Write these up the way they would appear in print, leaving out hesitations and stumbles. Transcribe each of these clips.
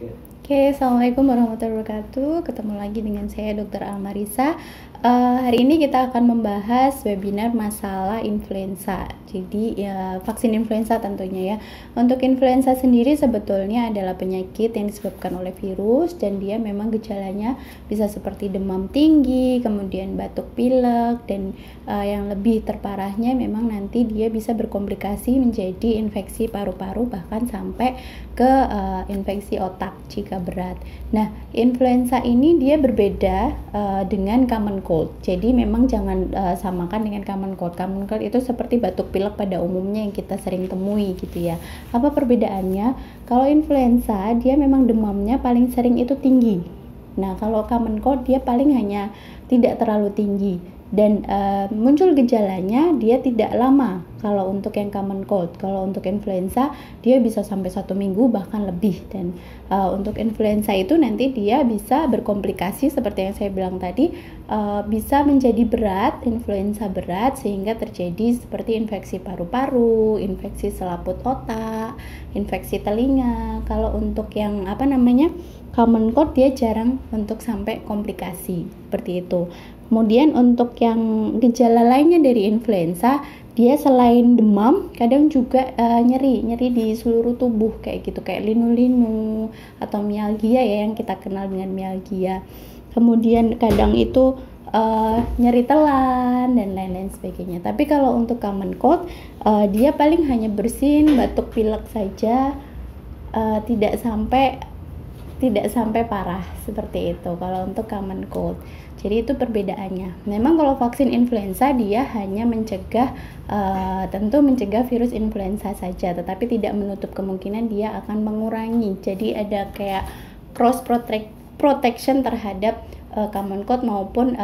Oke, Assalamualaikum warahmatullahi wabarakatuh. Ketemu lagi dengan saya Dr. Almarisa. Hari ini kita akan membahas webinar masalah influenza. Jadi ya vaksin influenza tentunya ya. Untuk influenza sendiri sebetulnya adalah penyakit yang disebabkan oleh virus dan dia memang gejalanya bisa seperti demam tinggi, kemudian batuk pilek dan yang lebih terparahnya memang nanti dia bisa berkomplikasi menjadi infeksi paru-paru bahkan sampai ke infeksi otak jika berat. Nah, influenza ini dia berbeda dengan common cold. Jadi memang jangan samakan dengan common cold. Common cold itu seperti batuk pilek pada umumnya yang kita sering temui gitu ya. Apa perbedaannya? Kalau influenza dia memang demamnya paling sering itu tinggi. Nah, kalau common cold dia paling hanya tidak terlalu tinggi dan muncul gejalanya dia tidak lama. Kalau untuk yang common cold, kalau untuk influenza dia bisa sampai 1 minggu bahkan lebih. Dan untuk influenza itu nanti dia bisa berkomplikasi seperti yang saya bilang tadi, bisa menjadi berat, influenza berat sehingga terjadi seperti infeksi paru-paru, infeksi selaput otak, infeksi telinga. Kalau untuk yang common cold dia jarang untuk sampai komplikasi seperti itu. Kemudian untuk yang gejala lainnya dari influenza, dia selain demam, kadang juga nyeri di seluruh tubuh kayak gitu, kayak linu-linu atau mialgia ya yang kita kenal dengan mialgia. Kemudian kadang itu nyeri telan dan lain-lain sebagainya. Tapi kalau untuk common cold, dia paling hanya bersin, batuk pilek saja, tidak sampai parah seperti itu kalau untuk common cold. Jadi itu perbedaannya. Memang kalau vaksin influenza dia hanya mencegah tentu mencegah virus influenza saja, tetapi tidak menutup kemungkinan dia akan mengurangi. Jadi ada kayak cross protection terhadap common cold maupun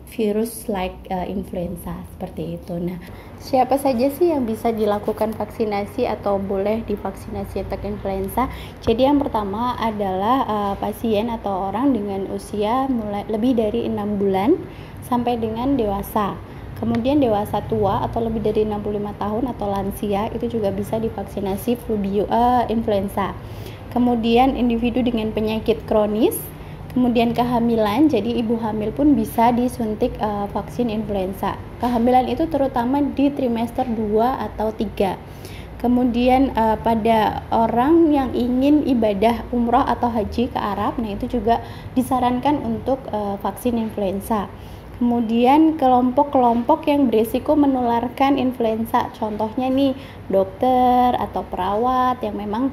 virus like influenza seperti itu. Nah, siapa saja sih yang bisa dilakukan vaksinasi atau boleh divaksinasi untuk influenza? Jadi yang pertama adalah pasien atau orang dengan usia mulai lebih dari 6 bulan sampai dengan dewasa. Kemudian dewasa tua atau lebih dari 65 tahun atau lansia itu juga bisa divaksinasi influenza. Kemudian individu dengan penyakit kronis, kemudian kehamilan, jadi ibu hamil pun bisa disuntik vaksin influenza. Kehamilan itu terutama di trimester 2 atau 3. Kemudian pada orang yang ingin ibadah umroh atau haji ke Arab, nah itu juga disarankan untuk vaksin influenza. Kemudian kelompok-kelompok yang berisiko menularkan influenza, contohnya nih dokter atau perawat yang memang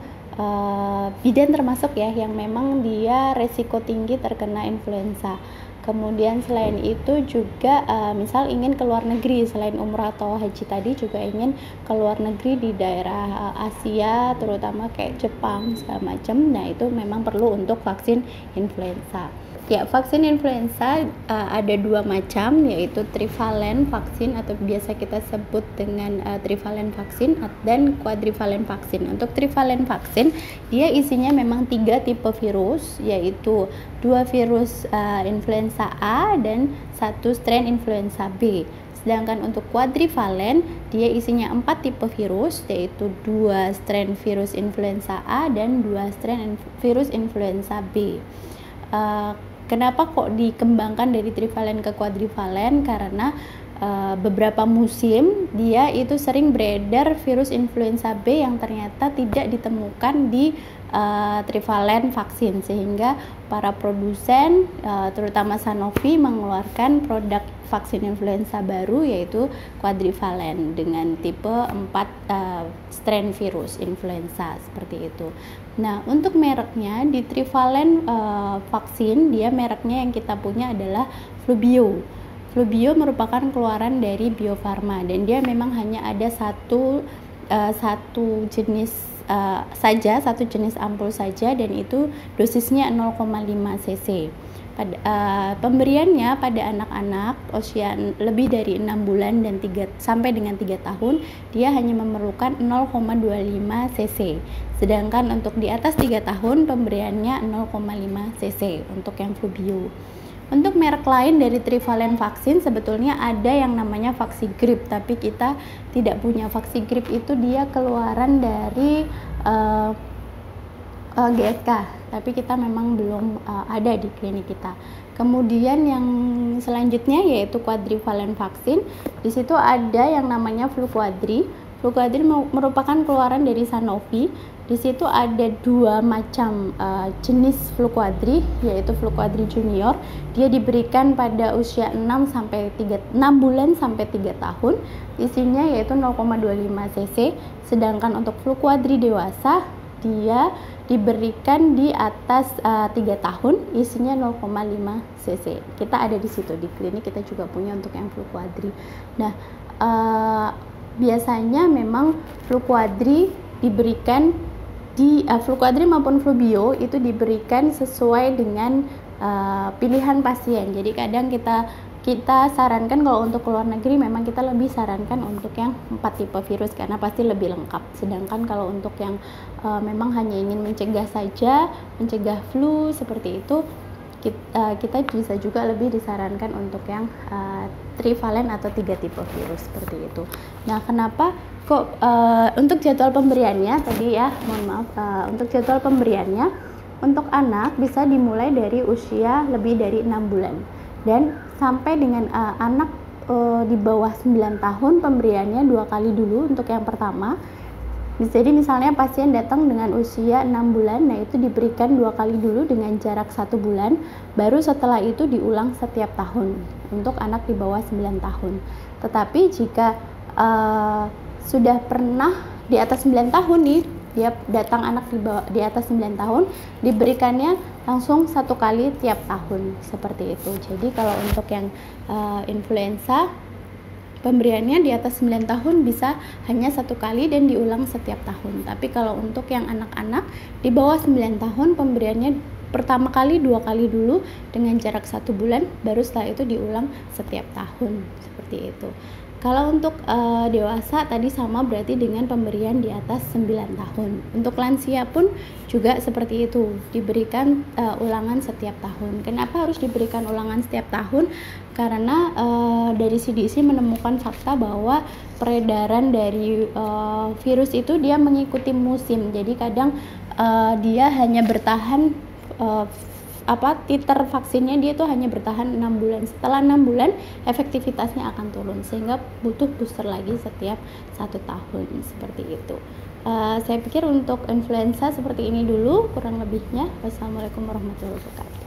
bidan termasuk ya, yang memang dia resiko tinggi terkena influenza. Kemudian selain itu juga misal ingin ke luar negeri, selain umrah atau haji tadi juga ingin ke luar negeri di daerah Asia terutama kayak Jepang segala macam, nah itu memang perlu untuk vaksin influenza. Ya, vaksin influenza ada 2 macam, yaitu trivalent vaksin atau biasa kita sebut dengan trivalent vaksin dan quadrivalent vaksin. Untuk trivalent vaksin, dia isinya memang 3 tipe virus, yaitu 2 virus influenza A dan 1 strain influenza B. Sedangkan untuk quadrivalent, dia isinya 4 tipe virus, yaitu 2 strain virus influenza A dan 2 strain virus influenza B. Kenapa kok dikembangkan dari trivalent ke quadrivalent? Karena beberapa musim dia itu sering beredar virus influenza B yang ternyata tidak ditemukan di trivalent vaksin, sehingga para produsen terutama Sanofi mengeluarkan produk vaksin influenza baru yaitu quadrivalent dengan tipe 4 strain virus influenza seperti itu. Nah, untuk mereknya di trivalent vaksin, dia mereknya yang kita punya adalah Flubio. Flubio merupakan keluaran dari Bio Farma dan dia memang hanya ada satu jenis satu jenis ampul saja, dan itu dosisnya 0,5 cc. Pemberiannya pada anak-anak usia lebih dari 6 bulan dan sampai dengan 3 tahun dia hanya memerlukan 0,25 cc. Sedangkan untuk di atas 3 tahun pemberiannya 0,5 cc untuk yang Flubio. Untuk merek lain dari trivalent vaksin sebetulnya ada yang namanya Vaxigrip, tapi kita tidak punya. Vaxigrip itu dia keluaran dari GSK, tapi kita memang belum ada di klinik kita. Kemudian yang selanjutnya yaitu quadrivalent vaksin. Di situ ada yang namanya Fluquadri. Fluquadri merupakan keluaran dari Sanofi. Di situ ada dua macam jenis Fluquadri, yaitu Fluquadri Junior. Dia diberikan pada usia 6 bulan sampai 3 tahun. Isinya yaitu 0,25 cc. Sedangkan untuk Fluquadri dewasa dia diberikan di atas 3 tahun, isinya 0,5 cc. Kita ada di situ di klinik, kita juga punya untuk yang Fluquadri. Nah, biasanya memang Fluquadri diberikan Fluquadri maupun Flubio itu diberikan sesuai dengan pilihan pasien. Jadi kadang kita sarankan kalau untuk luar negeri memang kita lebih sarankan untuk yang 4 tipe virus karena pasti lebih lengkap. Sedangkan kalau untuk yang memang hanya ingin mencegah saja, mencegah flu seperti itu, kita bisa juga lebih disarankan untuk yang trivalen atau 3 tipe virus seperti itu. Nah, kenapa kok untuk jadwal pemberiannya tadi ya, mohon maaf, untuk jadwal pemberiannya untuk anak bisa dimulai dari usia lebih dari 6 bulan dan sampai dengan anak di bawah 9 tahun pemberiannya 2 kali dulu untuk yang pertama. Jadi misalnya pasien datang dengan usia 6 bulan, nah itu diberikan 2 kali dulu dengan jarak 1 bulan, baru setelah itu diulang setiap tahun untuk anak di bawah 9 tahun. Tetapi jika sudah pernah di atas 9 tahun nih, dia datang anak di atas 9 tahun, diberikannya langsung 1 kali tiap tahun seperti itu. Jadi kalau untuk yang influenza pemberiannya di atas 9 tahun bisa hanya 1 kali dan diulang setiap tahun. Tapi kalau untuk yang anak-anak di bawah 9 tahun pemberiannya pertama kali 2 kali dulu dengan jarak 1 bulan, baru setelah itu diulang setiap tahun seperti itu. Kalau untuk dewasa tadi sama berarti dengan pemberian di atas 9 tahun. Untuk lansia pun juga seperti itu, diberikan ulangan setiap tahun. Kenapa harus diberikan ulangan setiap tahun? Karena dari CDC menemukan fakta bahwa peredaran dari virus itu dia mengikuti musim. Jadi kadang dia hanya bertahan titer vaksinnya dia tuh hanya bertahan 6 bulan. Setelah 6 bulan efektivitasnya akan turun sehingga butuh booster lagi setiap 1 tahun seperti itu. Saya pikir untuk influenza seperti ini dulu kurang lebihnya. Wassalamualaikum warahmatullahi wabarakatuh.